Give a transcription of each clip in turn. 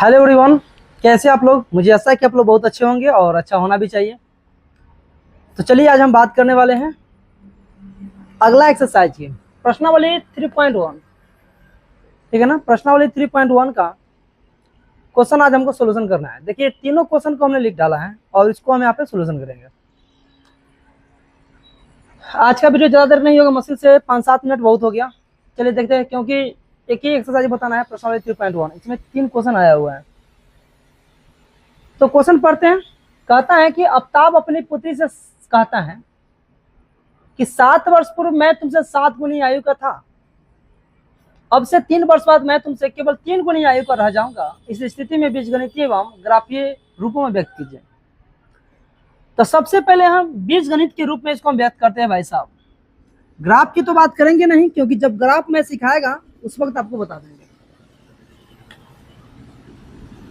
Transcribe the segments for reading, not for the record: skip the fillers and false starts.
Hello everyone, कैसे आप लोग। मुझे ऐसा है कि आप लोग बहुत अच्छे होंगे और अच्छा होना भी चाहिए। तो चलिए आज हम बात करने वाले हैं अगला एक्सरसाइज की प्रश्नावली 3.1। ठीक है ना। प्रश्नावली 3.1 का क्वेश्चन आज हमको सोल्यूशन करना है। देखिए तीनों क्वेश्चन को हमने लिख डाला है और इसको हम यहाँ पे सोल्यूशन करेंगे। आज का वीडियो ज़्यादा देर नहीं होगा, मुश्किल से 5-7 मिनट बहुत हो गया। चलिए देखते हैं, क्योंकि एक ही एक्सरसाइज बताना है प्रश्नावली 3.1, इसमें 3 क्वेश्चन आया हुआ है। तो क्वेश्चन पढ़ते हैं। कहता है कि आफ्ताब अपनी पुत्री से कहता है कि 7 वर्ष पूर्व मैं तुमसे 7 गुनी आयु का था, अब से 3 वर्ष बाद मैं तुमसे केवल 3 गुनी आयु का रह जाऊंगा। इस स्थिति में बीजगणितीय एवं ग्राफीय रूपों में व्यक्त कीजिए। तो सबसे पहले हम बीजगणित के रूप में इसको हम व्यक्त करते हैं भाई साहब। ग्राफ की तो बात करेंगे नहीं, क्योंकि जब ग्राफ में सिखाएगा उस वक्त आपको बता देंगे।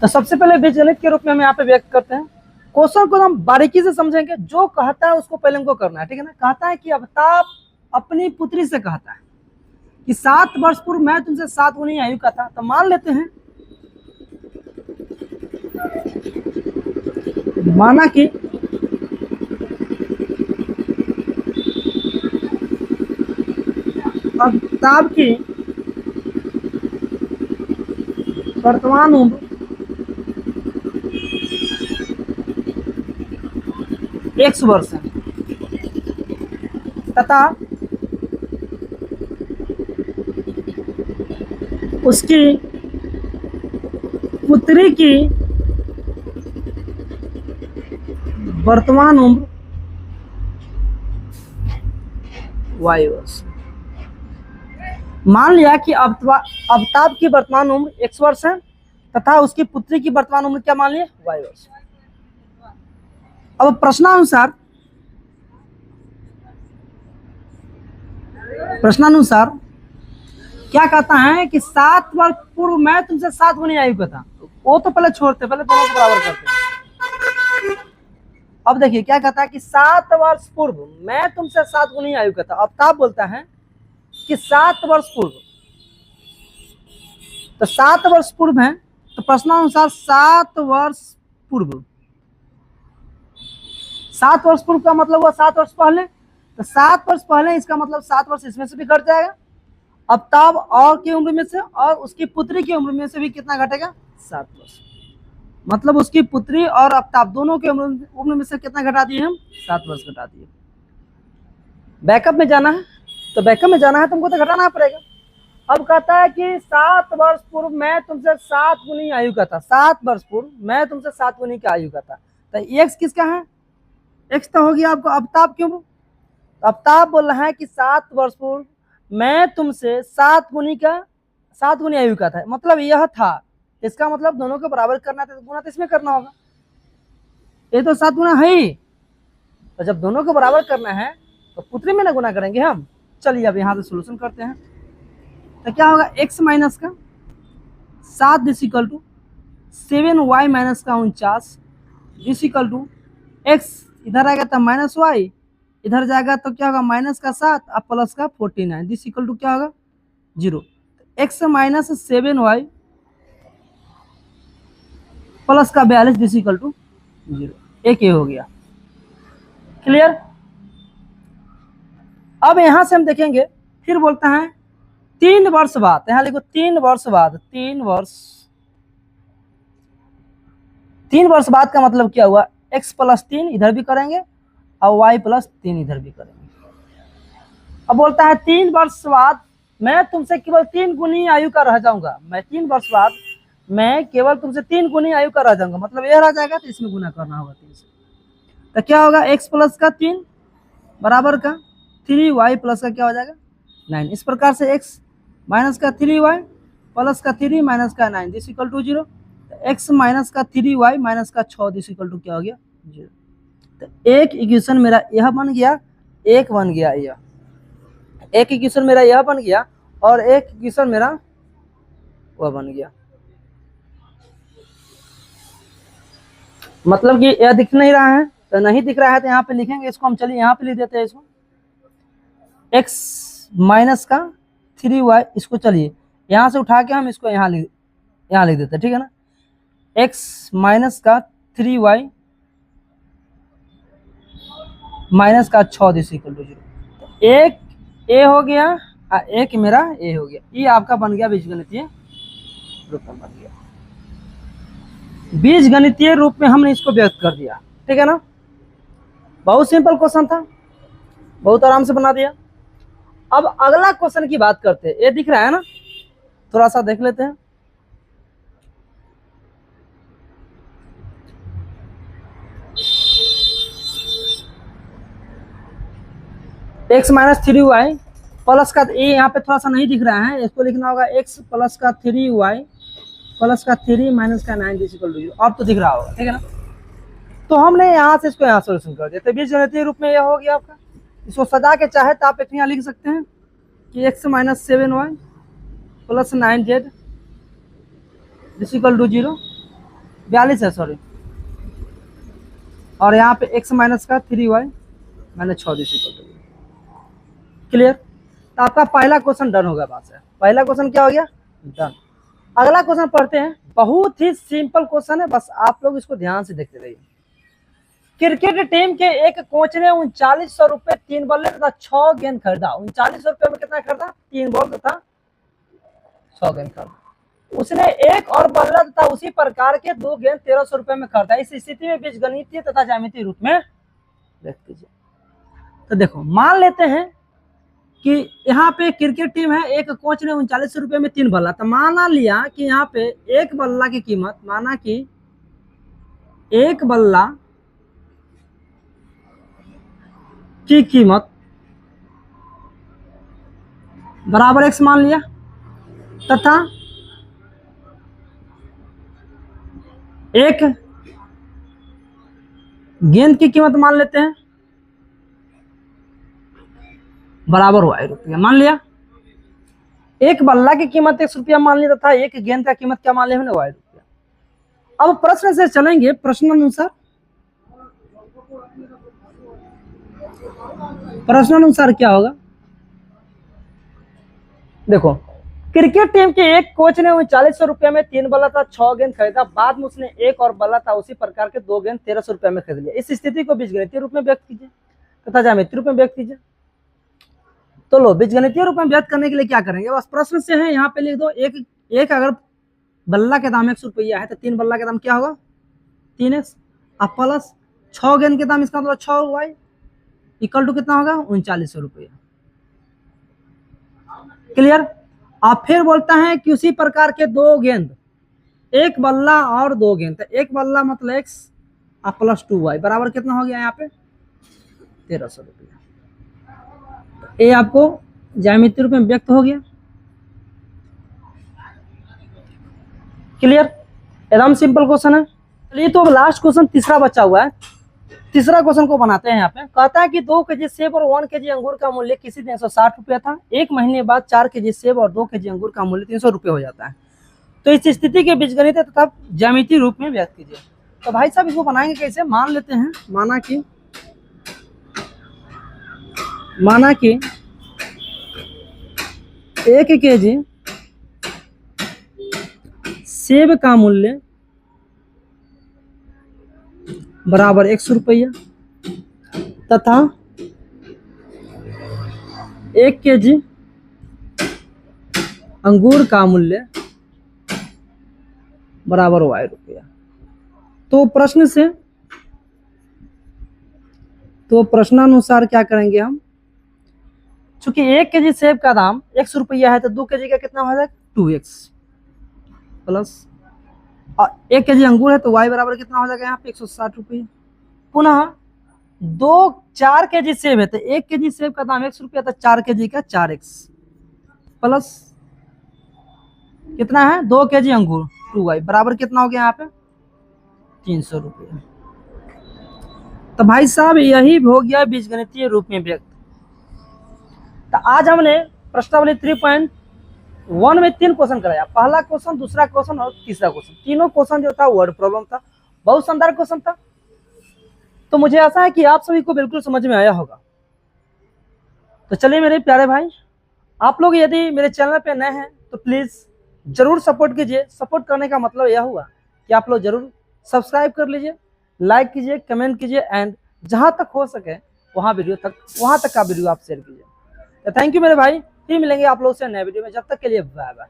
तो सबसे पहले बीजगणित के रूप में हम यहाँ पे व्यक्त करते हैं। क्वेश्चन को हम बारीकी से समझेंगे, जो कहता है उसको पहले हमको करना है। ठीक है ना। कहता है कि आफ्ताब अपनी पुत्री से कहता है कि 7 वर्ष पूर्व मैं तुमसे 7 गुनी आयु का था। तो मान लेते हैं, माना कि आफ्ताब की वर्तमान उम्र 100 वर्ष है तथा उसकी पुत्री की वर्तमान उम्र y वर्ष। मान लिया कि आफ्ताब की वर्तमान उम्र 100 वर्ष है तथा उसकी पुत्री की वर्तमान उम्र क्या मान लिया, y वर्ष। अब प्रश्नानुसार क्या कहता है कि 7 वर्ष पूर्व मैं तुमसे 7 गुनी आयु का था। वो तो पहले छोड़ते, पहले दोनों को बराबर करते हैं। अब देखिए क्या कहता है कि 7 वर्ष पूर्व मैं तुमसे 7 गुनी आयु का था। आफ्ताब बोलता है कि 7 वर्ष पूर्व, तो 7 वर्ष पूर्व है, तो प्रश्नानुसार 7 वर्ष पूर्व, 7 वर्ष पूर्व का मतलब हुआ 7 वर्ष पहले। तो 7 वर्ष पहले इसका मतलब 7 वर्ष इसमें से भी घट जाएगा। आफ्ताब और की उम्र में से और उसकी पुत्री की उम्र में से भी कितना घटेगा, 7 वर्ष। मतलब उसकी पुत्री और आफ्ताब दोनों की उम्र में से कितना घटा दिए हम, 7 वर्ष घटा दिए। बैकअप में जाना है, तो बैकअप में जाना है तुमको तो घटाना पड़ेगा। अब कहता है कि 7 वर्ष पूर्व मैं तुमसे 7 गुनी आयु का था। 7 वर्ष पूर्व मैं तुमसे 7 गुनी की आयु का था। तो एक्स किसका है, एक्स तो होगी आपको आफ्ताब की उम्र। आफ्ताब बोल रहा है कि 7 वर्ष पूर्व मैं तुमसे 7 गुनी आयु का था, मतलब यह था। इसका मतलब दोनों को बराबर करना था, तो गुना तो इसमें करना होगा। ये तो 7 गुना है ही, तो जब दोनों को बराबर करना है तो पुत्री में ना गुना करेंगे हम। चलिए अब यहाँ से सोल्यूशन करते हैं। तो क्या होगा, x माइनस का 7 डिसिकल टू 7y माइनस का 49 डिसिकल टू x, इधर आएगा तो माइनस y, इधर जाएगा तो क्या होगा माइनस का 7 और प्लस का 49 डिसिकल टू क्या होगा 0। x माइनस 7y प्लस का 42 डिसिकल टू 0। एक ये हो गया। क्लियर। अब यहां से हम देखेंगे, फिर बोलता है 3 वर्ष बाद, यहां लिखो 3 वर्ष बाद। 3 वर्ष बाद का मतलब क्या हुआ, x प्लस 3 इधर भी करेंगे और y प्लस 3 इधर भी करेंगे। अब बोलता है 3 वर्ष बाद मैं तुमसे केवल 3 गुनी आयु का रह जाऊंगा। मैं 3 वर्ष बाद मैं केवल तुमसे 3 गुनी आयु का रह जाऊंगा, मतलब यह रह जाएगा तो इसमें गुना करना होगा 3 से। तो क्या होगा, x प्लस का 3 बराबर का 3y प्लस का क्या हो जाएगा 9। इस प्रकार से x माइनस का 3y प्लस का 3 माइनस का 9 this equal to 0। x minus का 3y माइनस का 6 दिस इक्वल टू क्या हो गया 0। तो एक इक्वेशन मेरा यह बन गया, एक बन गया यह, एक इक्वेशन मेरा यह बन गया और एक इक्वेशन मेरा वह बन गया। मतलब कि यह दिख नहीं रहा है, तो नहीं दिख रहा है तो यहाँ पे लिखेंगे इसको हम। चलिए यहाँ पे लिख देते हैं इसको, x माइनस का 3y, इसको चलिए यहाँ से उठा के हम इसको यहाँ लिख देते हैं। ठीक है ना। एक्स माइनस का 3y माइनस का 6 दिस इक्वल टू 0। एक ए हो गया और एक मेरा ए हो गया, ये आपका बन गया बीजगणितीय रूप में बन गया। बीजगणितीय रूप में हमने इसको व्यक्त कर दिया, ठीक है ना। बहुत सिंपल क्वेश्चन था, बहुत आराम से बना दिया। अब अगला क्वेश्चन की बात करते हैं। ये दिख रहा है ना, थोड़ा सा देख लेते हैं। एक्स माइनस 3y प्लस का, ये यहाँ पे थोड़ा सा नहीं दिख रहा है, इसको लिखना होगा एक्स प्लस का 3y प्लस का 3 माइनस का 9 इज इक्वल टू 0। अब तो दिख रहा होगा, ठीक है ना। तो हमने यहाँ से इसको यहाँ सोल्यूशन कर दिया। तो बीजगणितीय रूप में यह हो गया आपका। इसको सजा के चाहे तो आप यहाँ लिख सकते हैं कि एक्स माइनस 7y प्लस 9z इज इक्वल टू 0, 42 है सॉरी, और यहाँ पे एक्स माइनस का 3y minus 6 is equal to 0। Clear. तो आपका पहला क्वेश्चन डन होगा बात से। पहला क्वेश्चन क्या हो गया, डन। अगला क्वेश्चन पढ़ते हैं। बहुत ही सिंपल क्वेश्चन है, बस आप लोग इसको ध्यान से देखते रहिए। क्रिकेट टीम के एक कोच ने 3900 रुपए 3 बॉल तथा 6 गेंद खरीदा। 3900 रुपए में कितना खरीदा, 3 बॉल तथा 6 गेंद खरीदा। उसने एक और बल्ला तथा उसी प्रकार के 2 गेंद 1300 रुपए में खरीदा। इस स्थिति में बीजगणितीय तथा ज्यामितीय रूप में व्यक्त कीजिए। तो देखो, मान लेते हैं कि यहाँ पे क्रिकेट टीम है, एक कोच ने 3900 रुपए में 3 बल्ला। तो माना लिया कि यहाँ पे एक बल्ला की कीमत, माना कि एक बल्ला की कीमत बराबर एक्स मान लिया, तथा एक गेंद की कीमत मान लेते हैं बराबर वाई रुपया मान लिया। एक बल्ला की कीमत 100 रुपया मान लिया तथा एक गेंद का कीमत क्या मान लिया हमने, वाई रुपया। अब प्रश्न से चलेंगे, प्रश्नानुसार क्या होगा। देखो, क्रिकेट टीम के एक कोच ने 3900 रुपये में 3 बल्ला था 6 गेंद खरीदा। बाद में उसने एक और बल्ला था उसी प्रकार के 2 गेंद 1300 रुपये में खरीद लिया। इस स्थिति को बीजगणितीय रूप में व्यक्त कीजिए तथा ज्यामितीय रूप में व्यक्त कीजिए। तो लो, बीजगणितीय रूप में व्यक्त करने के लिए क्या करेंगे, बस प्रश्न से है, यहाँ पे लिख दो एक अगर बल्ला के दाम 100 रुपया है तो 3 बल्ला के दाम क्या होगा, 3x, अब प्लस 6 गेंद के दाम, इसका मतलब 6y इक्वल टू कितना होगा, 3900 रुपया। क्लियर। आप फिर बोलता है कि उसी प्रकार के 2 गेंद, एक बल्ला और 2 गेंद, तो एक बल्ला मतलब x और प्लस 2y बराबर कितना हो गया यहाँ पे 1300 रुपया। ये आपको ज्यामितीय रूप में व्यक्त हो गया। क्लियर, एकदम सिंपल क्वेश्चन है। चलिए, तो अब लास्ट क्वेश्चन तीसरा बचा हुआ है। तीसरा क्वेश्चन को बनाते हैं। यहाँ पे कहता है कि 2 केजी सेब और 1 केजी अंगूर का मूल्य किसी दिन 160 रुपया था। एक महीने बाद 4 केजी सेब और 2 केजी अंगूर का मूल्य 300 रुपये हो जाता है। तो इस स्थिति के बीजगणितीय तथा ज्यामितीय रूप में व्यक्त कीजिए। तो भाई साहब, इसको बनाएंगे कैसे, मान लेते हैं, माना कि 1 केजी सेब का मूल्य बराबर 100 रुपया तथा 1 केजी अंगूर का मूल्य बराबर y रुपया। तो प्रश्नानुसार क्या करेंगे हम, चूंकि 1 केजी सेब का दाम 100 रुपया है तो 2 केजी का कितना हो जाएगा 2x प्लस, और 1 केजी अंगूर है तो y बराबर कितना हो जाएगा यहाँ पे 160 रुपये। पुनः 4 केजी सेब है तो 1 केजी सेब का दाम 100 रुपया, तो 4 केजी का 4x प्लस कितना है 2 केजी अंगूर 2y बराबर कितना हो गया यहाँ पे 300 रुपये। तो भाई साहब, यही हो गया बीजगणितीय रूप में व्यक्त। तो आज हमने प्रश्नावली 3.1 में 3 क्वेश्चन कराया। पहला क्वेश्चन, दूसरा क्वेश्चन और तीसरा क्वेश्चन। तीनों क्वेश्चन जो था वर्ड प्रॉब्लम था, बहुत शानदार क्वेश्चन था। तो मुझे आशा है कि आप सभी को बिल्कुल समझ में आया होगा। तो चलिए मेरे प्यारे भाई, आप लोग यदि मेरे चैनल पे नए हैं तो प्लीज जरूर सपोर्ट कीजिए। सपोर्ट करने का मतलब यह हुआ कि आप लोग जरूर सब्सक्राइब कर लीजिए, लाइक कीजिए, कमेंट कीजिए एंड जहां तक हो सके वहां तक का वीडियो आप शेयर कीजिए। तो थैंक यू मेरे भाई, फिर मिलेंगे आप लोग से नए वीडियो में, जब तक के लिए बाय बाय।